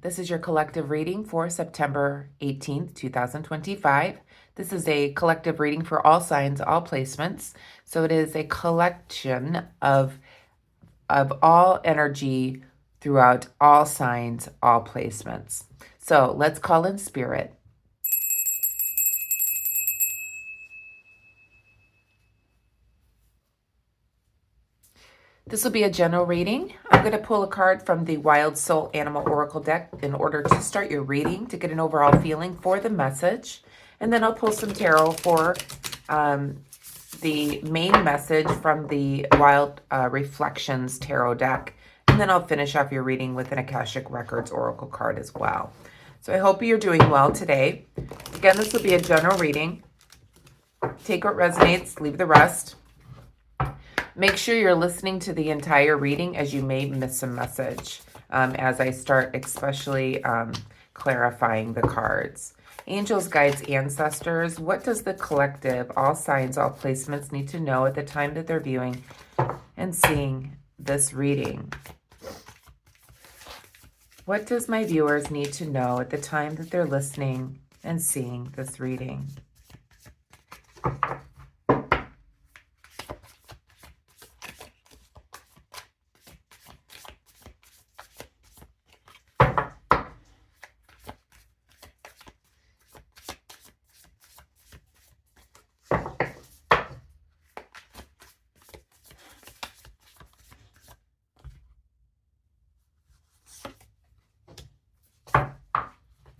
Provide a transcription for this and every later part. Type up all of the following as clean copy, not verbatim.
This is your collective reading for September 18th, 2025. This is a collective reading for all signs, all placements. So it is a collection of all energy throughout all signs, all placements. So let's call in spirit. This will be a general reading. I'm going to pull a card from the Wild Soul Animal Oracle deck in order to start your reading, to get an overall feeling for the message. And then I'll pull some tarot for the main message from the Wild Reflections Tarot deck. And then I'll finish off your reading with an Akashic Records Oracle card as well. So I hope you're doing well today. Again, this will be a general reading. Take what resonates, leave the rest. Make sure you're listening to the entire reading, as you may miss a message as I start especially clarifying the cards. Angels, guides, ancestors, what does the collective, all signs, all placements need to know at the time that they're viewing and seeing this reading? What does my viewers need to know at the time that they're listening and seeing this reading?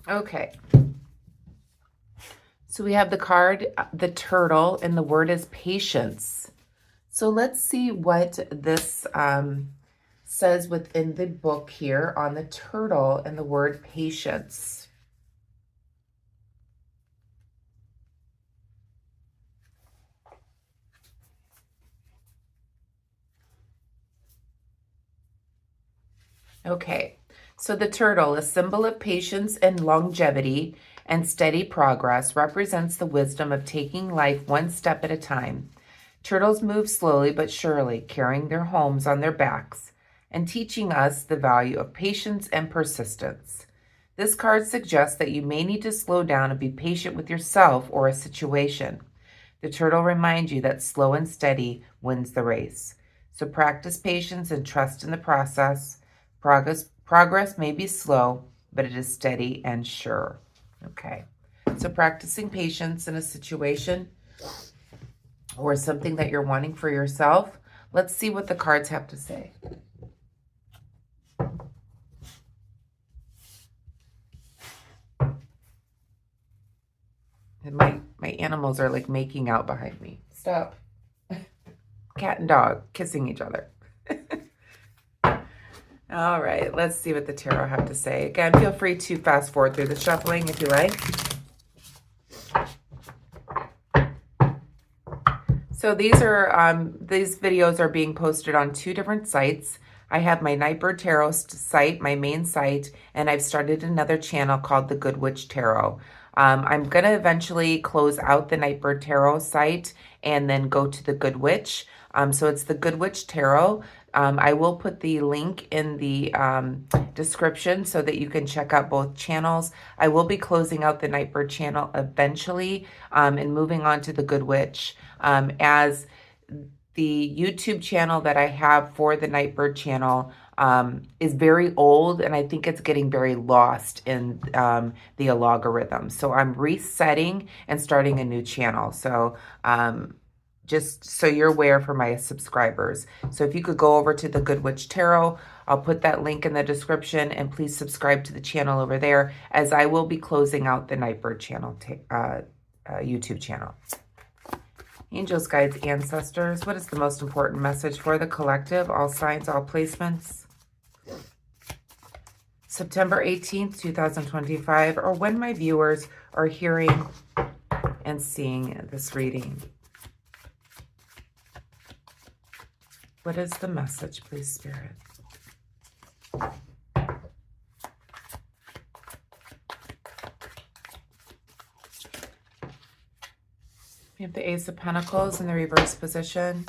Okay, so we have the card, the turtle, and the word is patience. So let's see what this says within the book here on the turtle and the word patience. Okay. So the turtle, a symbol of patience and longevity and steady progress, represents the wisdom of taking life one step at a time. Turtles move slowly but surely, carrying their homes on their backs and teaching us the value of patience and persistence. This card suggests that you may need to slow down and be patient with yourself or a situation. The turtle reminds you that slow and steady wins the race. So practice patience and trust in the process. Progress may be slow, but it is steady and sure. Okay, so practicing patience in a situation or something that you're wanting for yourself. Let's see what the cards have to say. And my animals are like making out behind me. Stop. Cat and dog kissing each other. All right, let's see what the tarot have to say. Again, feel free to fast forward through the shuffling if you like. So these videos are being posted on two different sites. I have my Nightbird Tarot site, my main site, and I've started another channel called the Good Witch Tarot. I'm going to eventually close out the Nightbird Tarot site and then go to the Good Witch. So it's the Good Witch Tarot. I will put the link in the description so that you can check out both channels. I will be closing out the Nightbird channel eventually and moving on to the Good Witch. As the YouTube channel that I have for the Nightbird channel is very old, and I think it's getting very lost in the algorithm. So I'm resetting and starting a new channel. So just so you're aware for my subscribers. So if you could go over to the Good Witch Tarot, I'll put that link in the description, and please subscribe to the channel over there, as I will be closing out the Nightbird channel, YouTube channel. Angels, guides, ancestors, what is the most important message for the collective, all signs, all placements? September 18th, 2025, or when my viewers are hearing and seeing this reading. What is the message, please, Spirit? We have the Ace of Pentacles in the reverse position.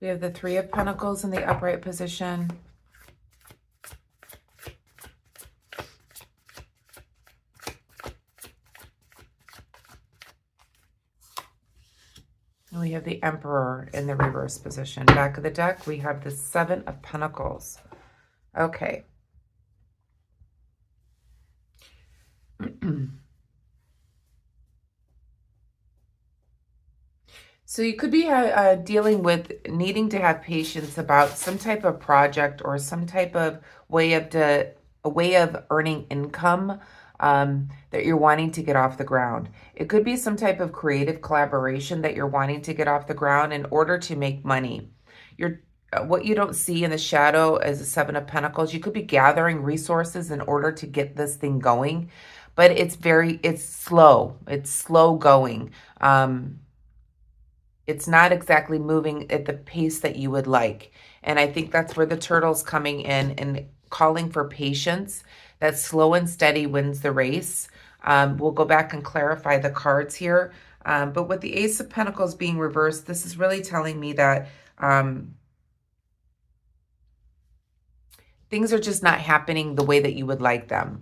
We have the Three of Pentacles in the upright position. And we have the Emperor in the reverse position. Back of the deck, we have the Seven of Pentacles. Okay. So you could be dealing with needing to have patience about some type of project or some type of way of earning income that you're wanting to get off the ground. It could be some type of creative collaboration that you're wanting to get off the ground in order to make money. What you don't see in the shadow as the Seven of Pentacles, you could be gathering resources in order to get this thing going, but it's slow. It's slow going. It's not exactly moving at the pace that you would like. And I think that's where the turtle's coming in and calling for patience. That slow and steady wins the race. We'll go back and clarify the cards here. But with the Ace of Pentacles being reversed, this is really telling me that things are just not happening the way that you would like them.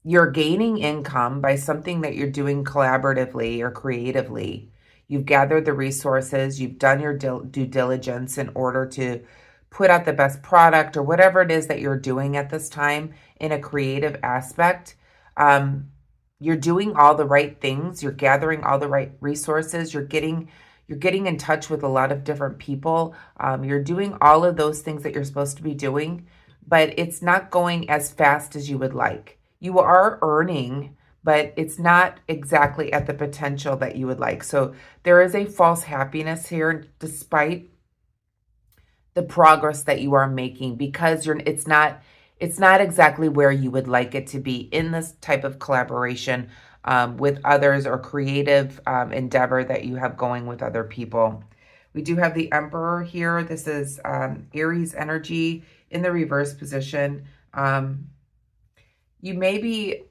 You're gaining income by something that you're doing collaboratively or creatively. You've gathered the resources, you've done your due diligence in order to put out the best product or whatever it is that you're doing at this time in a creative aspect. You're doing all the right things. You're gathering all the right resources. You're getting in touch with a lot of different people. You're doing all of those things that you're supposed to be doing, but it's not going as fast as you would like. You are earning, but it's not exactly at the potential that you would like. So there is a false happiness here despite the progress that you are making, because it's not exactly where you would like it to be in this type of collaboration with others or creative endeavor that you have going with other people. We do have the Emperor here. This is Aries energy in the reverse position. You may be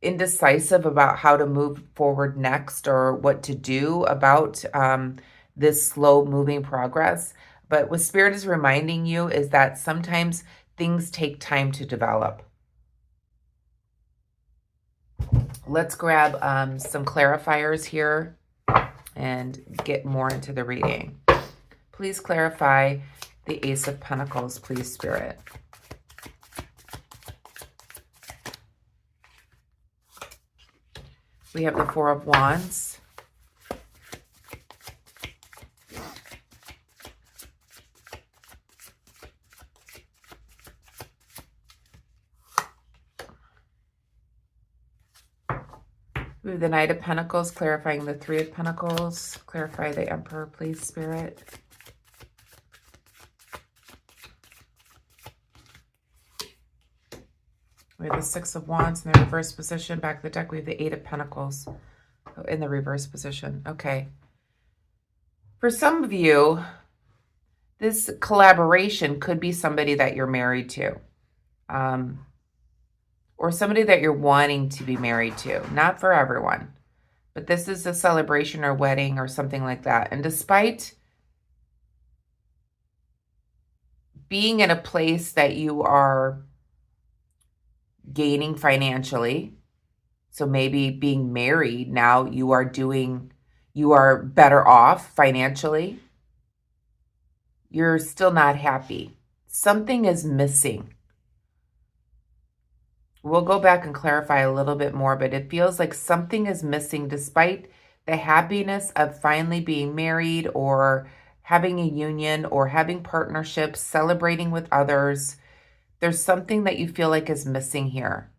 indecisive about how to move forward next or what to do about this slow moving progress. But what Spirit is reminding you is that sometimes things take time to develop. Let's grab some clarifiers here and get more into the reading. Please clarify the Ace of Pentacles, please, Spirit. We have the Four of Wands. We have the Knight of Pentacles, clarifying the Three of Pentacles. Clarify the Emperor, please, Spirit. We have the Six of Wands in the reverse position. Back of the deck, we have the Eight of Pentacles in the reverse position. Okay. For some of you, this collaboration could be somebody that you're married to. Or somebody that you're wanting to be married to. Not for everyone. But this is a celebration or wedding or something like that. And despite being in a place that you are gaining financially, so maybe being married now, you are better off financially, you're still not happy. Something is missing. We'll go back and clarify a little bit more, but it feels like something is missing despite the happiness of finally being married or having a union or having partnerships, celebrating with others. There's something that you feel like is missing here.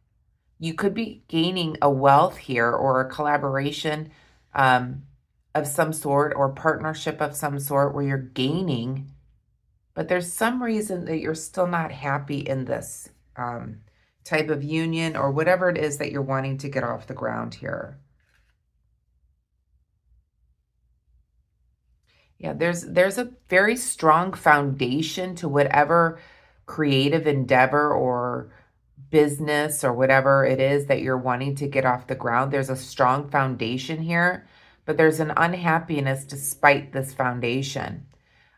You could be gaining a wealth here or a collaboration of some sort or partnership of some sort where you're gaining, but there's some reason that you're still not happy in this type of union or whatever it is that you're wanting to get off the ground here. Yeah, there's a very strong foundation to whatever creative endeavor or business or whatever it is that you're wanting to get off the ground. There's a strong foundation here, but there's an unhappiness despite this foundation.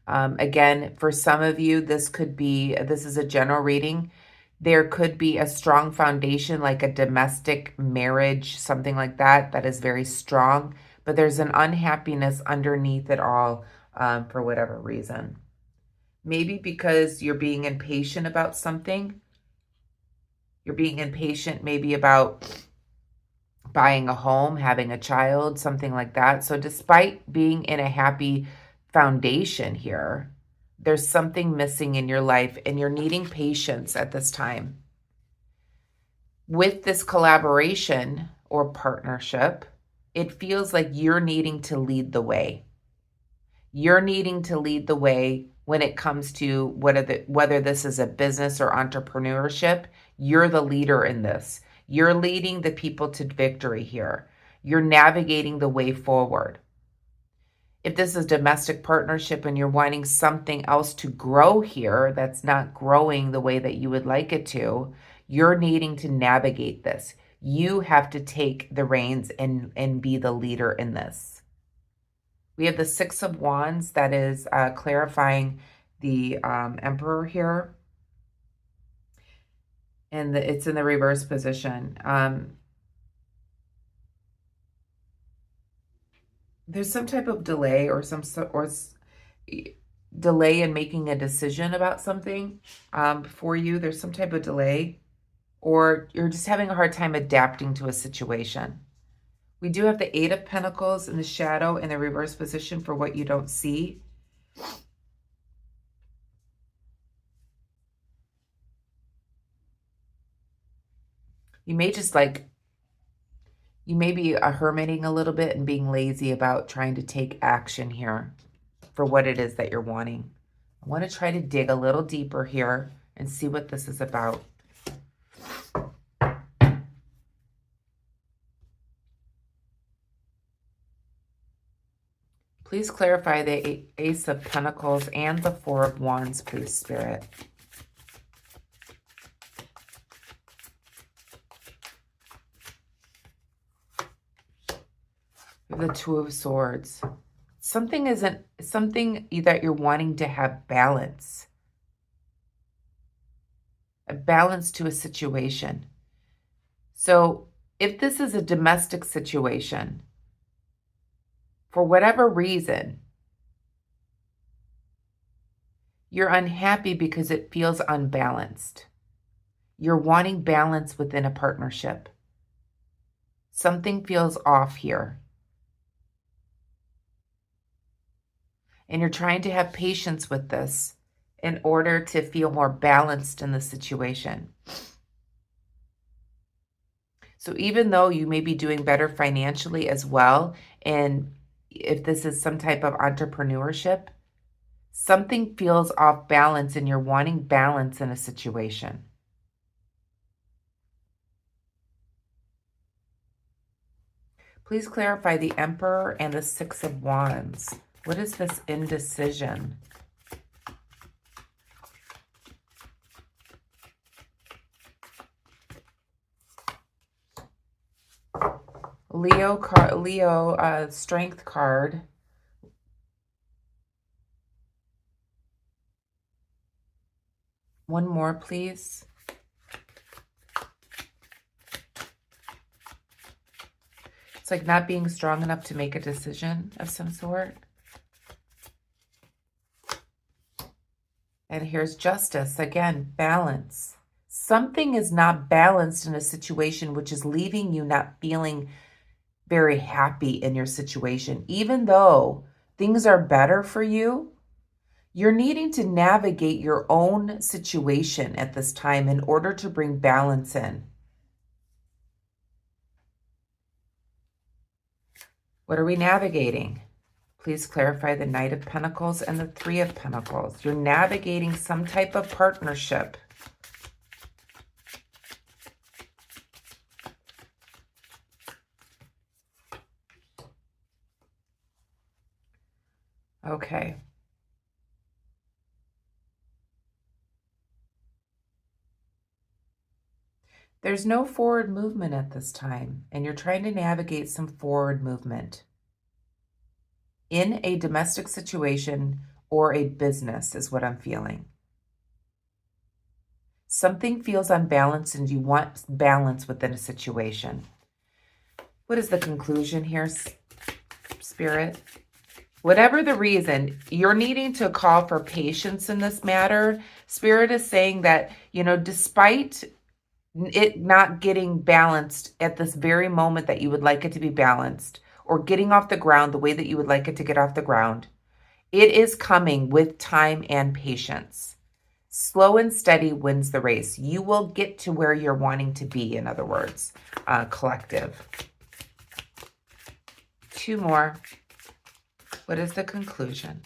Again, for some of you, this is a general reading. There could be a strong foundation, like a domestic marriage, something like that, that is very strong, but there's an unhappiness underneath it all for whatever reason. Maybe because you're being impatient about something. You're being impatient maybe about buying a home, having a child, something like that. So despite being in a happy foundation here, there's something missing in your life and you're needing patience at this time. With this collaboration or partnership, it feels like you're needing to lead the way. You're needing to lead the way when it comes to whether this is a business or entrepreneurship. You're the leader in this. You're leading the people to victory here. You're navigating the way forward. If this is domestic partnership and you're wanting something else to grow here that's not growing the way that you would like it to, you're needing to navigate this. You have to take the reins and be the leader in this. We have the Six of Wands that is clarifying the Emperor here. And it's in the reverse position. There's some type of delay or delay in making a decision about something for you. There's some type of delay, or you're just having a hard time adapting to a situation. We do have the Eight of Pentacles in the shadow in the reverse position for what you don't see. You may just you may be hermiting a little bit and being lazy about trying to take action here for what it is that you're wanting. I want to try to dig a little deeper here and see what this is about. Please clarify the Ace of Pentacles and the Four of Wands, please, Spirit. The Two of Swords. Something that you're wanting to have balance. A balance to a situation. So if this is a domestic situation, for whatever reason, you're unhappy because it feels unbalanced. You're wanting balance within a partnership. Something feels off here. And you're trying to have patience with this in order to feel more balanced in the situation. So even though you may be doing better financially as well, and if this is some type of entrepreneurship, something feels off balance and you're wanting balance in a situation. Please clarify the Emperor and the Six of Wands. What is this indecision? Leo, Strength card. One more, please. It's like not being strong enough to make a decision of some sort. And here's Justice. Again, balance. Something is not balanced in a situation, which is leaving you not feeling very happy in your situation. Even though things are better for you, you're needing to navigate your own situation at this time in order to bring balance in. What are we navigating? Please clarify the Knight of Pentacles and the Three of Pentacles. You're navigating some type of partnership. Okay. There's no forward movement at this time, and you're trying to navigate some forward movement. in a domestic situation or a business is what I'm feeling. Something feels unbalanced and you want balance within a situation. What is the conclusion here, Spirit? Whatever the reason, you're needing to call for patience in this matter. Spirit is saying that, despite it not getting balanced at this very moment that you would like it to be balanced, or getting off the ground the way that you would like it to get off the ground, it is coming with time and patience. Slow and steady wins the race. You will get to where you're wanting to be, in other words, collective. 2 more. What is the conclusion?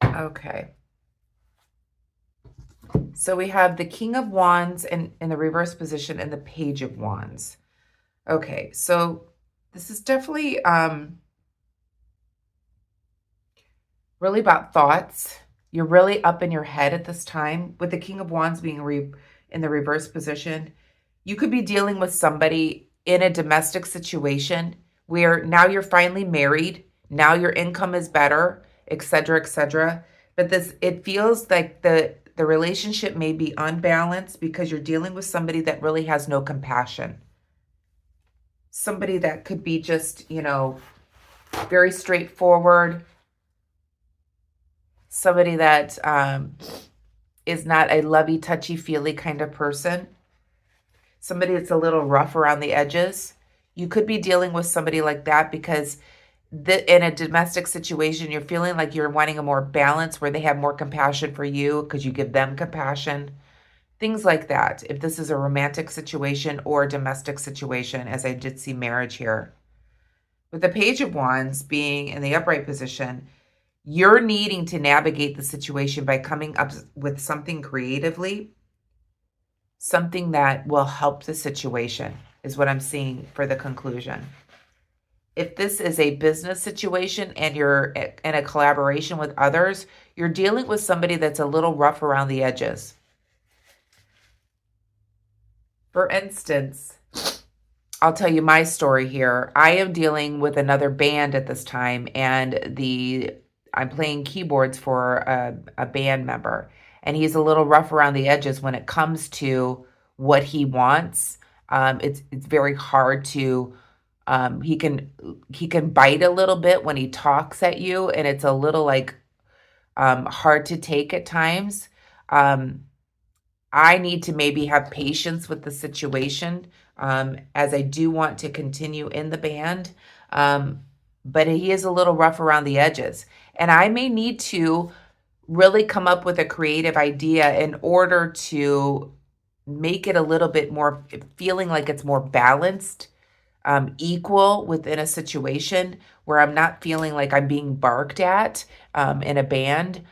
Okay. So we have the King of Wands in the reverse position and the Page of Wands. Okay, so this is definitely really about thoughts. You're really up in your head at this time. With the King of Wands being in the reverse position, you could be dealing with somebody in a domestic situation where now you're finally married, now your income is better, etc., etc. But it feels like the relationship may be unbalanced because you're dealing with somebody that really has no compassion. Somebody that could be just, very straightforward. Somebody that is not a lovey, touchy, feely kind of person. Somebody that's a little rough around the edges. You could be dealing with somebody like that because in a domestic situation, you're feeling like you're wanting a more balance where they have more compassion for you because you give them compassion. Things like that. If this is a romantic situation or a domestic situation, as I did see marriage here. With the Page of Wands being in the upright position, you're needing to navigate the situation by coming up with something creatively, something that will help the situation, is what I'm seeing for the conclusion. If this is a business situation and you're in a collaboration with others, you're dealing with somebody that's a little rough around the edges. For instance, I'll tell you my story here. I am dealing with another band at this time, and I'm playing keyboards for a band member, and he's a little rough around the edges when it comes to what he wants. It's very hard to. He can bite a little bit when he talks at you, and it's a little like hard to take at times. I need to maybe have patience with the situation, as I do want to continue in the band. But he is a little rough around the edges. And I may need to really come up with a creative idea in order to make it a little bit more, feeling like it's more balanced, equal within a situation where I'm not feeling like I'm being barked at in a band.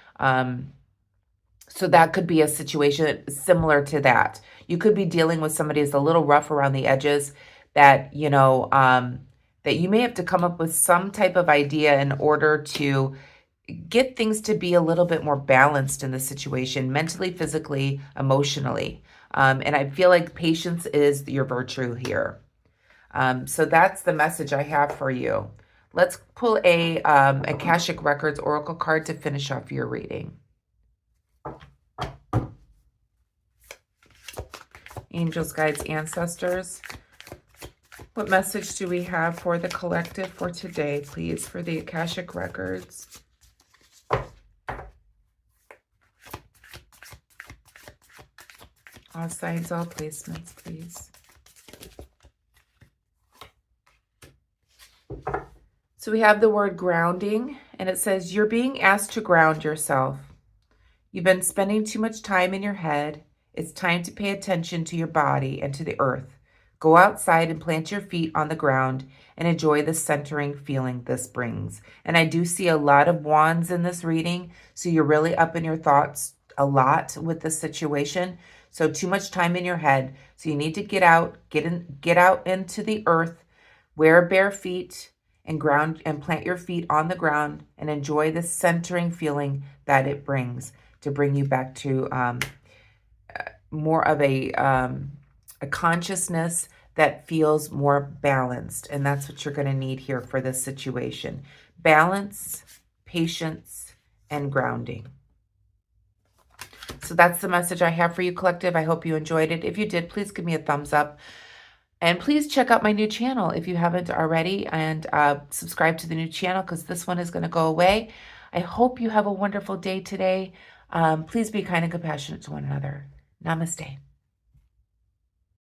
So that could be a situation similar to that. You could be dealing with somebody who's a little rough around the edges that, that you may have to come up with some type of idea in order to get things to be a little bit more balanced in the situation, mentally, physically, emotionally. And I feel like patience is your virtue here. So that's the message I have for you. Let's pull a Akashic Records Oracle card to finish off your reading. Angels, guides, ancestors, what message do we have for the collective for today, please, for the Akashic Records? All signs, all placements, please. So we have the word grounding, and it says, you're being asked to ground yourself. You've been spending too much time in your head. It's time to pay attention to your body and to the earth. Go outside and plant your feet on the ground and enjoy the centering feeling this brings. And I do see a lot of wands in this reading, so you're really up in your thoughts a lot with this situation. So too much time in your head. So you need to get out into the earth, wear bare feet, and plant your feet on the ground and enjoy the centering feeling that it brings to bring you back to more of a consciousness that feels more balanced. And that's what you're going to need here for this situation. Balance, patience, and grounding. So that's the message I have for you, collective. I hope you enjoyed it. If you did, please give me a thumbs up. And please check out my new channel if you haven't already, and subscribe to the new channel because this one is going to go away. I hope you have a wonderful day today. Please be kind and compassionate to one another. Namaste.